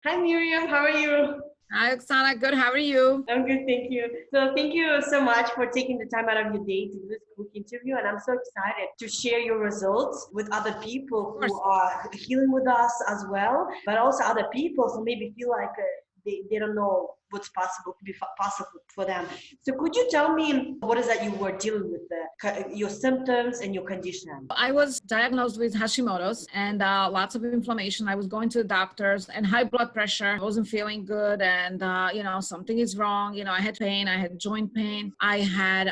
Hi Miriam, how are you? Hi, Oksana. Good. How are you? I'm good, thank you. So thank you so much for taking the time out of your day to do this quick interview. And I'm so excited to share your results with other people Of who course. are healing with us as well, but also other people who maybe feel like they don't know what's possible to be possible for them. So could you tell me what is that you were dealing with, your symptoms and your condition? I was diagnosed with Hashimoto's and lots of inflammation. I was going to the doctors and high blood pressure. I wasn't feeling good. And, something is wrong. I had pain. I had joint pain. I had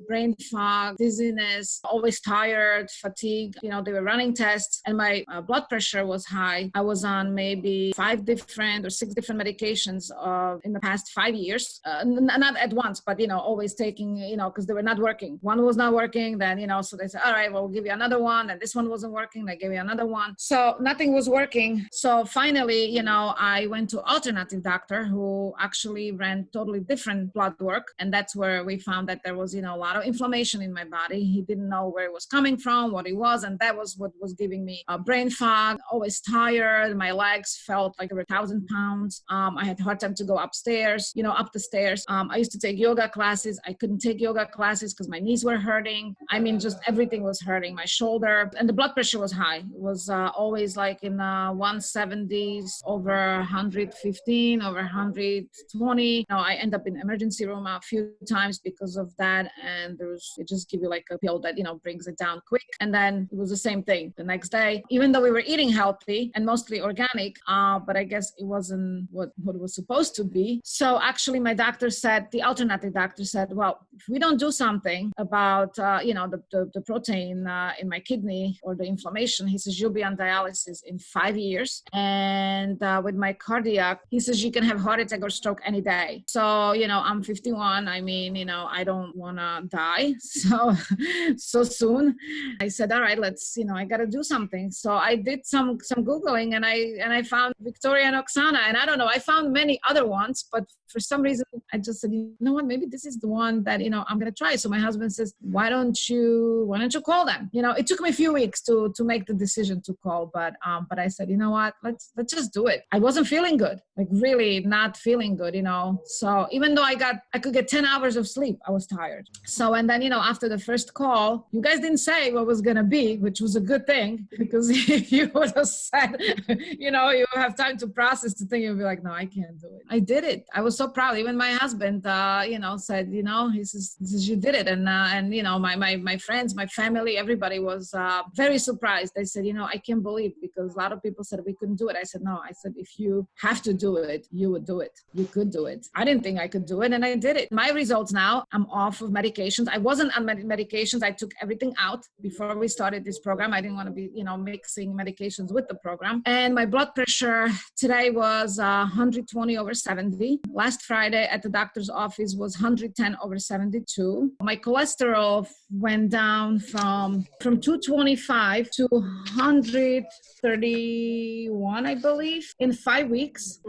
brain fog, dizziness, always tired, fatigue. They were running tests and my blood pressure was high. I was on maybe 5 different or 6 different medications in the past 5 years. Not at once, but, always taking, because they were not working. One was not working. Then, so they said, all right, well, we'll give you another one. And this one wasn't working. They gave you another one. So nothing was working. So finally, I went to alternative doctor who actually ran totally different blood work. And that's where we found that there was, a lot of inflammation in my body. He didn't know where it was coming from, what it was. And that was what was giving me a brain fog, always tired. My legs felt like they were 1,000 pounds. I had a hard time to go upstairs, up the stairs. I used to take yoga classes. I couldn't take yoga classes because my knees were hurting. I mean, just everything was hurting, my shoulder, and the blood pressure was high. It was always like in 170s, over 115, over 120. I end up in emergency room a few times because of that. And it just give you like a pill that, brings it down quick. And then it was the same thing the next day, even though we were eating healthy and mostly organic, but I guess it wasn't what it was supposed to be. So actually my doctor said, the alternative doctor said, well, if we don't do something about, the protein in my kidney or the inflammation, he says, you'll be on dialysis in 5 years. And with my cardiac, he says, you can have heart attack or stroke any day. So, I'm 51. I mean, I don't want to die so soon. I said, all right, let's, I got to do something. So I did some Googling and I found Victoria and Oksana. And I don't know, I found many other ones, but for some reason, I just said, you know what, maybe this is the one that, I'm going to try. So my husband says, why don't you call them? It took me a few weeks to make the decision to call, but I said, you know what, let's just do it. I wasn't feeling good, like really not feeling good, So even though I could get 10 hours of sleep, I was tired. So, and then, after the first call, you guys didn't say what was going to be, which was a good thing, because if you would have said, you have time to process to think, you'd be like, no, I can't do it. I did it. I was so proud. Even my husband, said, he says, you did it. And my friends, my family, everybody was very surprised. They said, I can't believe, because a lot of people said we couldn't do it. I said, no, if you have to do it, you would do it. You could do it. I didn't think I could do it. And I did it. My results now, I'm off of medications. I wasn't on medications. I took everything out before we started this program. I didn't want to be, mixing medications with the program. And my blood pressure today was 120 over 70. Last Friday at the doctor's office was 110 over 72. My cholesterol went down from 225 to 131, I believe, in 5 weeks.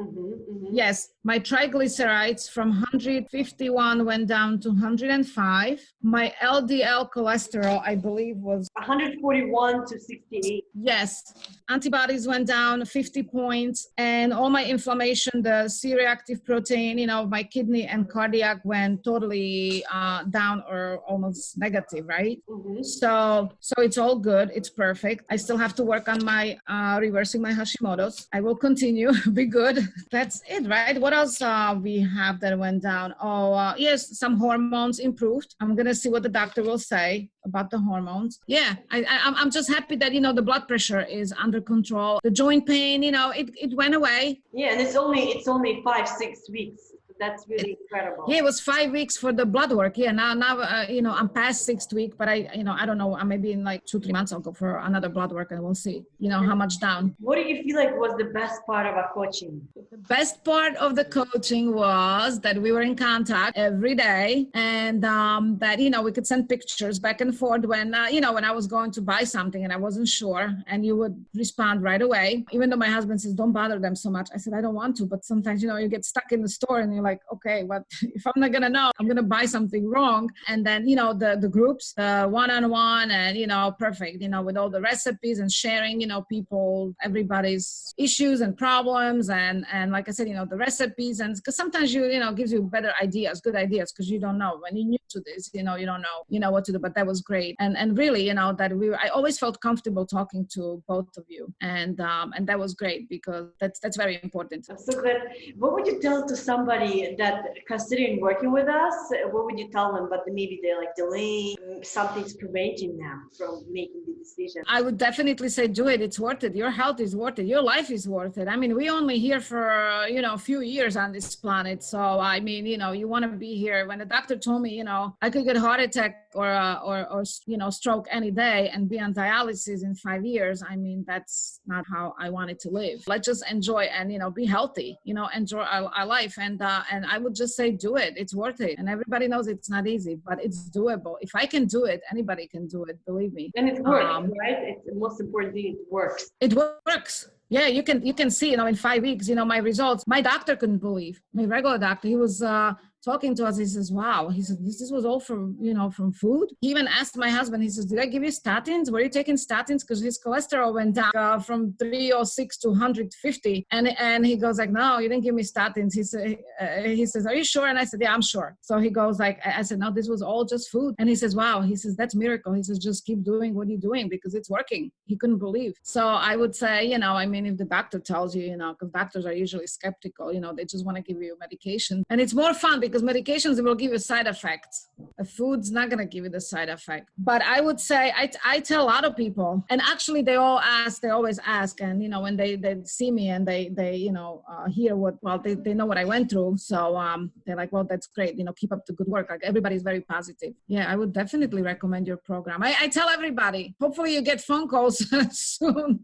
Yes. My triglycerides from 151 went down to 105. My LDL cholesterol, I believe, was 141 to 68. Yes. Antibodies went down 50 points, and all my inflammation, the C-reactive protein, my kidney and cardiac went totally down or almost negative, right? So it's all good. It's perfect. I still have to work on my reversing my Hashimoto's. I will continue. Be good. That's it, right? What else we have that went down? Yes, some hormones improved. I'm going to see what the doctor will say about the hormones. Yeah, I'm just happy that, the blood pressure is under control. The joint pain, it went away. Yeah, and it's only 5-6 weeks. That's really incredible. Yeah, it was 5 weeks for the blood work. Yeah, now I'm past 6th week, but I don't know. Maybe in like 2-3 months I'll go for another blood work and we'll see, how much down. What do you feel like was the best part of our coaching? The best part of the coaching was that we were in contact every day, and that, we could send pictures back and forth when, when I was going to buy something and I wasn't sure, and you would respond right away. Even though my husband says, don't bother them so much. I said, I don't want to, but sometimes, you get stuck in the store and you're like, okay, what if I'm not gonna know, I'm gonna buy something wrong. And then, you know, the groups, the one-on-one, and, you know, perfect, you know, with all the recipes and sharing, you know, people, everybody's issues and problems. And like I said, you know, the recipes, and because sometimes you know, gives you better ideas, good ideas, because you don't know when you're new to this, you know, you don't know, you know, what to do. But that was great. And really, you know, that I always felt comfortable talking to both of you. And that was great, because that's very important. I'm so glad. What would you tell to somebody that considering working with us? What would you tell them? But maybe they're like delaying, something's preventing them from making the decision. I would definitely say do it. It's worth it. Your health is worth it. Your life is worth it. I mean, we only here for, you know, a few years on this planet. So, I mean, you know, you want to be here. When the doctor told me, you know, I could get a heart attack or you know, stroke any day and be on dialysis in 5 years, I mean, that's not how I wanted to live. Let's just enjoy and, you know, be healthy, you know, enjoy our life. And I would just say do it. It's worth it. And everybody knows it's not easy, but it's doable. If I can do it, anybody can do it, believe me. And it works, right? It's the most important thing. It works. It works. Yeah, you can see, you know, in 5 weeks, you know, my results. My doctor couldn't believe. My regular doctor, he was talking to us. He says, wow. He said, this was all from, you know, from food. He even asked my husband, he says, did I give you statins? Were you taking statins? Because his cholesterol went down from 306 to 150. And he goes like, no, you didn't give me statins. He says, are you sure? And I said, yeah, I'm sure. So he goes like, I said, no, this was all just food. And he says, wow. He says, that's a miracle. He says, just keep doing what you're doing because it's working. He couldn't believe. So I would say, you know, I mean, if the doctor tells you, you know, because doctors are usually skeptical, you know, they just want to give you medication. And it's more fun because medications will give you side effects. The food's not going to give you the side effect. But I would say, I tell a lot of people, and actually they always ask, and, you know, when they see me and they you know, hear they know what I went through. So they're like, well, that's great. You know, keep up the good work. Like everybody's very positive. Yeah, I would definitely recommend your program. I tell everybody, hopefully you get phone calls soon.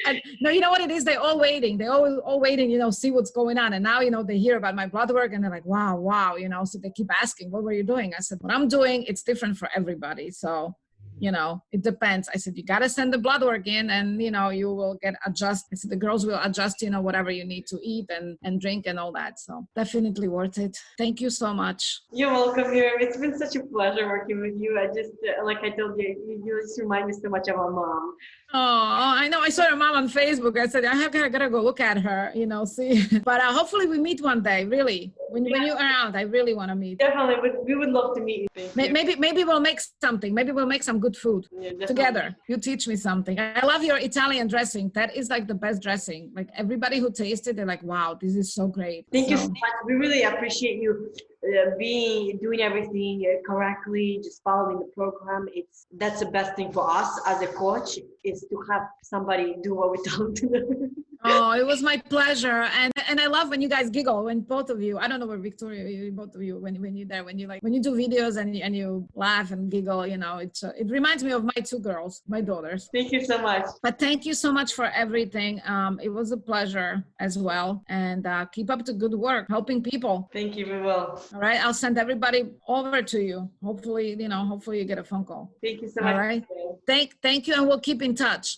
And, no, you know what it is? They're all waiting. They're all waiting, you know, see what's going on. And now, you know, they hear about my blood work and they're like, wow, you know, so they keep asking, what were you doing? I said, what I'm doing, it's different for everybody. So, you know, it depends. I said, you got to send the blood work in and, you know, you will get adjust. I said, the girls will adjust, you know, whatever you need to eat and drink and all that. So definitely worth it. Thank you so much. You're welcome, Miriam. It's been such a pleasure working with you. I just, like I told you, you just remind me so much of our mom. Oh, I know. I saw your mom on Facebook. I said, I gotta go look at her, you know, see. But hopefully we meet one day, really. When you're around, I really want to meet. Definitely. We would love to meet you. Maybe we'll make something. Maybe we'll make some good food together. You teach me something. I love your Italian dressing. That is like the best dressing. Like everybody who tasted, they're like, wow, this is so great. Thank you so much. We really appreciate you doing everything correctly, just following the program. That's the best thing for us as a coach, is to have somebody do what we tell them to do. Oh, it was my pleasure. And I love when you guys giggle, when both of you, I don't know where Victoria, both of you, when you're there, when you do videos and you laugh and giggle, you know, it reminds me of my two girls, my daughters. Thank you so much. But thank you so much for everything. It was a pleasure as well. And keep up the good work, helping people. Thank you, we will. All right. I'll send everybody over to you. Hopefully you get a phone call. Thank you so much. All right. Thank you. And we'll keep in touch.